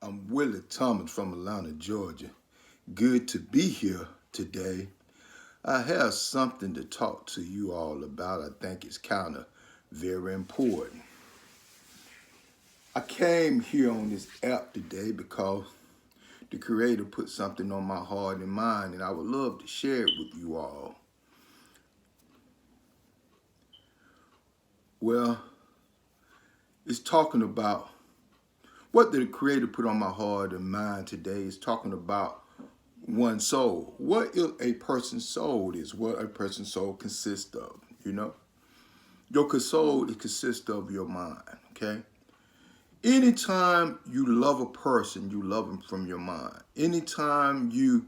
I'm Willie Thomas from Atlanta, Georgia. Good to be here today. I have something to talk to you all about. I think it's kind of very important. I came here on this app today because the Creator put something on my heart and mind, and I would love to share it with you all. Well, it's talking about what the Creator put on my heart and mind today is talking about one soul. What a person's soul is, what a person's soul consists of, you know? Your soul, it consists of your mind, okay? Anytime you love a person, you love them from your mind. Anytime you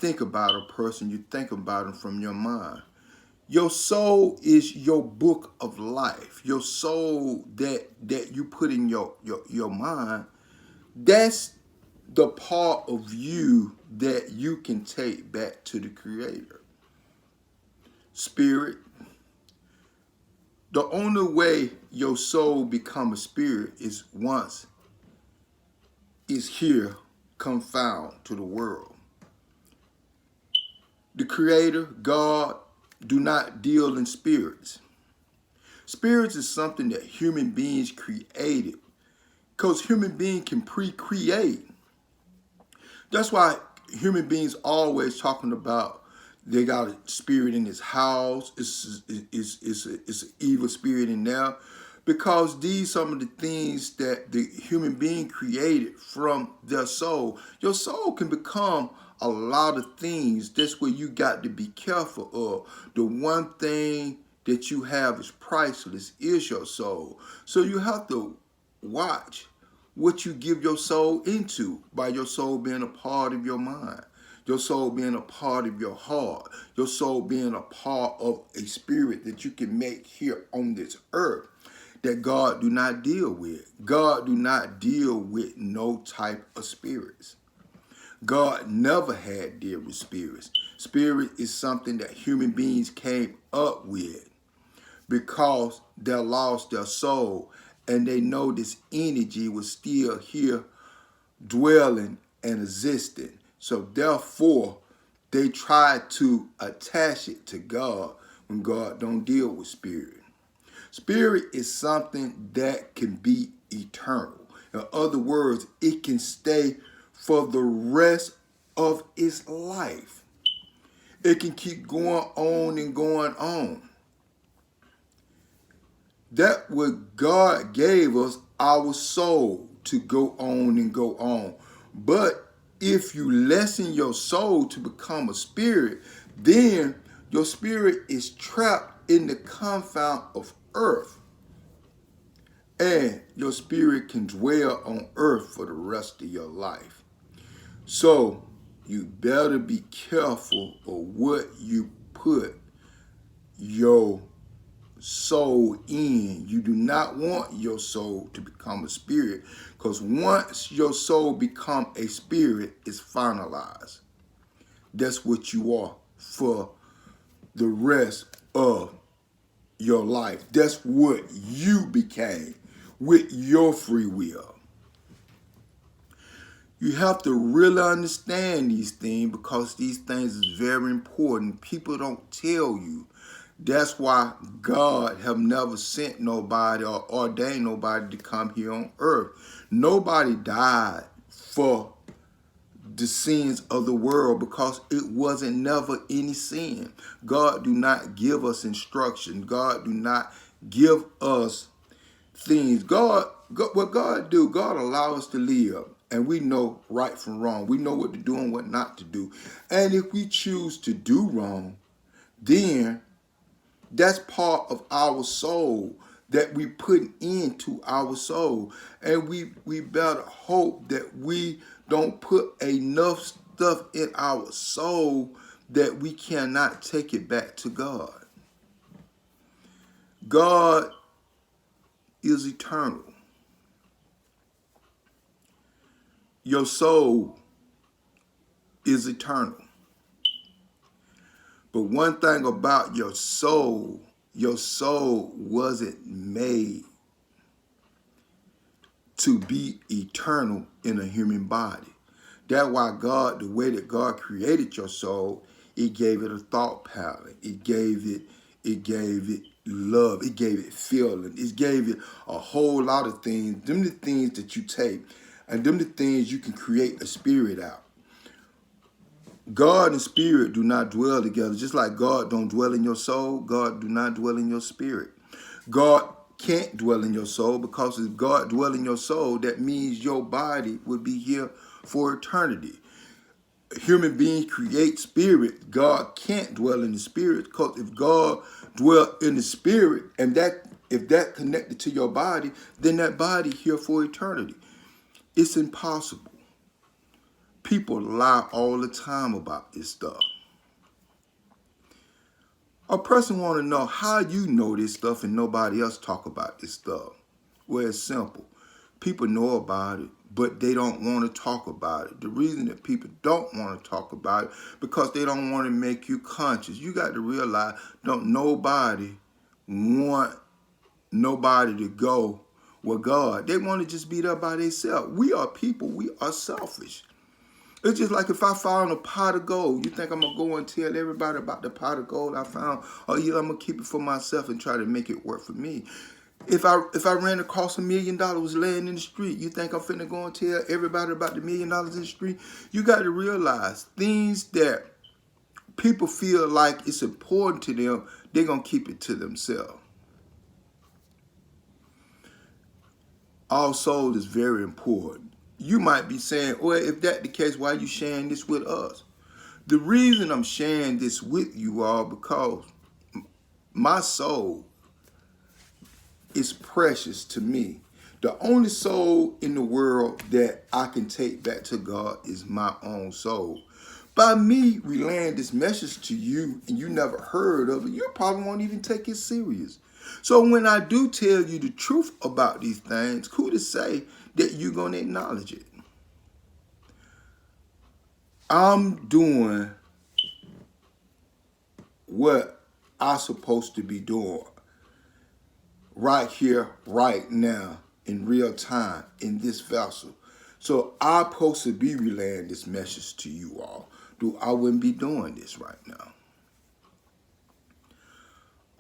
think about a person, you think about them from your mind. Your soul is your book of life. Your soul that you put in your mind, that's the part of you that you can take back to the Creator. Spirit. The only way your soul become a spirit is once it's here, come found to the world. The Creator, God, do not deal in spirits. Spirits is something that human beings created, because human beings can pre-create. That's why human beings always talking about they got a spirit in his house. It's an evil spirit in there, because these some of the things that the human being created from their soul. Your soul can become a lot of things. That's where you got to be careful of. The one thing that you have is priceless is your soul. So you have to watch what you give your soul into, by your soul being a part of your mind, your soul being a part of your heart, your soul being a part of a spirit that you can make here on this earth that God do not deal with. God do not deal with no type of spirits. God never had deal with spirits. Spirit is something that human beings came up with because they lost their soul, and they know this energy was still here dwelling and existing. So therefore, they try to attach it to God when God don't deal with spirit. Spirit is something that can be eternal. In other words, it can stay for the rest of its life. It can keep going on and going on. That what God gave us, our soul, to go on and go on. But if you lessen your soul to become a spirit, then your spirit is trapped in the confound of earth. And your spirit can dwell on earth for the rest of your life. So you better be careful of what you put your soul in. You do not want your soul to become a spirit, because once your soul become a spirit, it's finalized. That's what you are for the rest of your life. That's what you became with your free will. You have to really understand these things, because these things is very important. People don't tell you. That's why God have never sent nobody or ordained nobody to come here on earth. Nobody died for the sins of the world, because it wasn't never any sin. God do not give us instruction. God do not give us things. What God do, God allow us to live, and we know right from wrong. We know what to do and what not to do. And if we choose to do wrong, then that's part of our soul that we put into our soul. And we better hope that we don't put enough stuff in our soul that we cannot take it back to God. God is eternal. Your soul is eternal. But one thing about your soul wasn't made to be eternal in a human body. That's why God, the way that God created your soul, it gave it a thought pattern. It gave it love. It gave it feeling. It gave it a whole lot of things. Them the things that you take, and them the things you can create a spirit out. God and spirit do not dwell together. Just like God don't dwell in your soul, God do not dwell in your spirit. God can't dwell in your soul, because if God dwell in your soul, that means your body would be here for eternity. Human beings create spirit. God can't dwell in the spirit, because if God dwell in the spirit, and that if that connected to your body, then that body here for eternity. It's impossible. People lie all the time about this stuff. A person want to know how you know this stuff and nobody else talk about this stuff. Well, it's simple. People know about it, but they don't want to talk about it. The reason that people don't want to talk about it, because they don't want to make you conscious. You got to realize, don't nobody want nobody to go with God. They want to just be there by themselves. We are people. We are selfish. It's just like if I found a pot of gold, you think I'm going to go and tell everybody about the pot of gold I found? Or yeah, I'm going to keep it for myself and try to make it work for me. If I ran across $1 million laying in the street, you think I'm finna go and tell everybody about the $1 million in the street? You got to realize, things that people feel like it's important to them, they're going to keep it to themselves. Our soul is very important. You might be saying, well, if that's the case, why are you sharing this with us? The reason I'm sharing this with you all, because my soul is precious to me. The only soul in the world that I can take back to God is my own soul. By me relaying this message to you and you never heard of it, you probably won't even take it serious. So when I do tell you the truth about these things, who to say that you're going to acknowledge it? I'm doing what I'm supposed to be doing right here, right now, in real time, in this vessel. So I'm supposed to be relaying this message to you all. I wouldn't be doing this right now.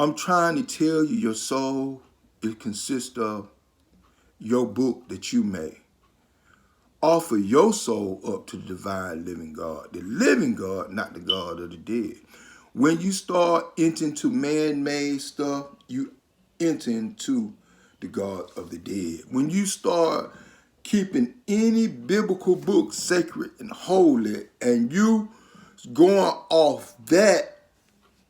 I'm trying to tell you, your soul, it consists of your book that you made. Offer your soul up to the divine living God, the living God, not the God of the dead. When you start entering into man-made stuff, you enter into the God of the dead. When you start keeping any biblical book sacred and holy, and you going off that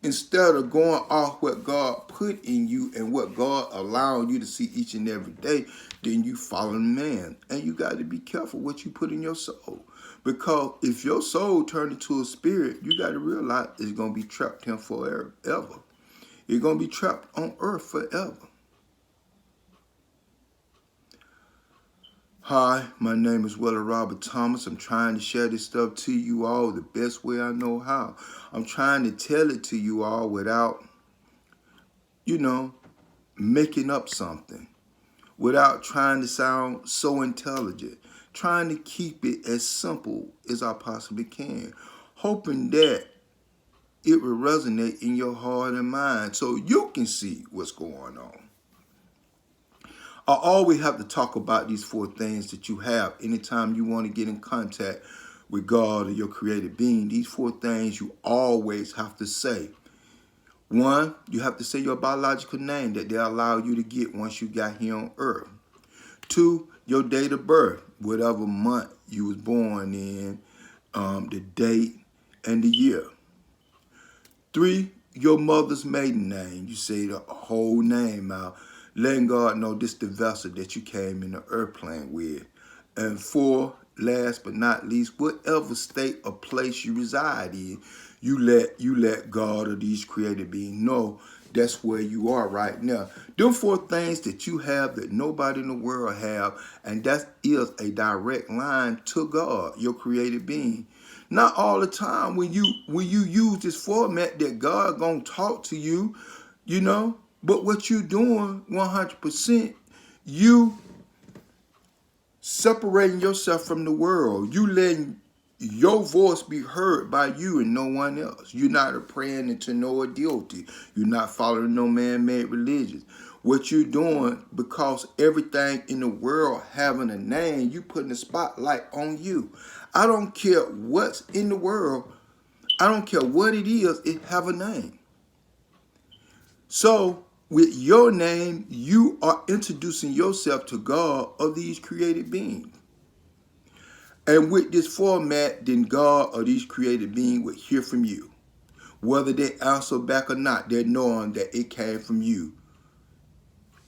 instead of going off what God put in you and what God allowing you to see each and every day, then you following man. And you got to be careful what you put in your soul. Because if your soul turned into a spirit, you got to realize it's going to be trapped here forever. It's going to be trapped on earth forever. Hi, my name is Willie Robert Thomas. I'm trying to share this stuff to you all the best way I know how. I'm trying to tell it to you all without, making up something. Without trying to sound so intelligent. Trying to keep it as simple as I possibly can. Hoping that it will resonate in your heart and mind so you can see what's going on. I always have to talk about these 4 things that you have anytime you want to get in contact with God or your created being. These 4 things you always have to say. 1, you have to say your biological name that they allow you to get once you got here on earth. 2, your date of birth, whatever month you was born in, the date and the year. 3, your mother's maiden name. You say the whole name out, letting God know this the vessel that you came in the earth plane with. And 4, last but not least, whatever state or place you reside in, you let God or these created beings know that's where you are right now. Them 4 things that you have that nobody in the world have, and that is a direct line to God, your created being. Not all the time when you use this format that God gonna talk to you, but what you doing 100%, you separating yourself from the world. You letting your voice be heard by you and no one else. You're not praying into no deity. You're not following no man-made religions. What you're doing, because everything in the world having a name, you putting a spotlight on you. I don't care what's in the world. I don't care what it is. It have a name. So with your name, you are introducing yourself to God of these created beings. And with this format, then God or these created beings would hear from you. Whether they answer back or not, they're knowing that it came from you.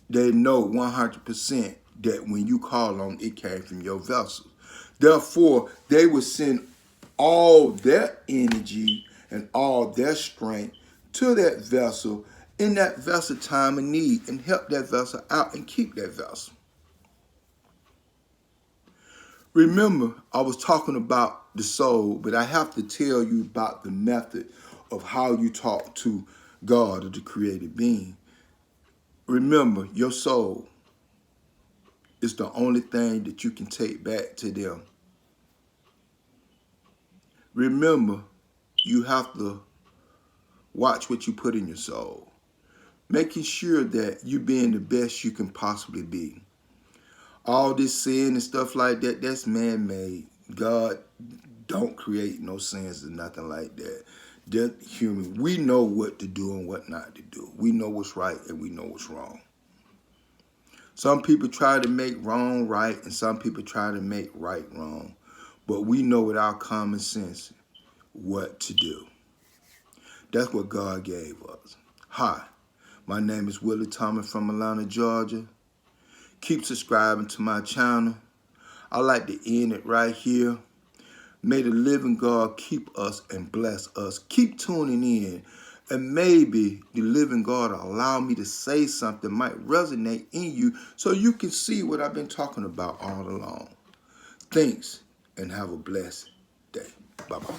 They know 100% that when you call on it came from your vessel. Therefore, they will send all their energy and all their strength to that vessel in that vessel time of need and help that vessel out and keep that vessel. Remember, I was talking about the soul, but I have to tell you about the method of how you talk to God or the created being. Remember, your soul is the only thing that you can take back to them. Remember, you have to watch what you put in your soul, making sure that you being the best you can possibly be. All this sin and stuff like that, that's man-made. God don't create no sins or nothing like that. They're human. We know what to do and what not to do. We know what's right and we know what's wrong. Some people try to make wrong right and some people try to make right wrong. But we know with our common sense what to do. That's what God gave us. Hi, my name is Willie Thomas from Atlanta, Georgia. Keep subscribing to my channel. I like to end it right here. May the living God keep us and bless us. Keep tuning in. And maybe the living God will allow me to say something might resonate in you so you can see what I've been talking about all along. Thanks and have a blessed day. Bye-bye.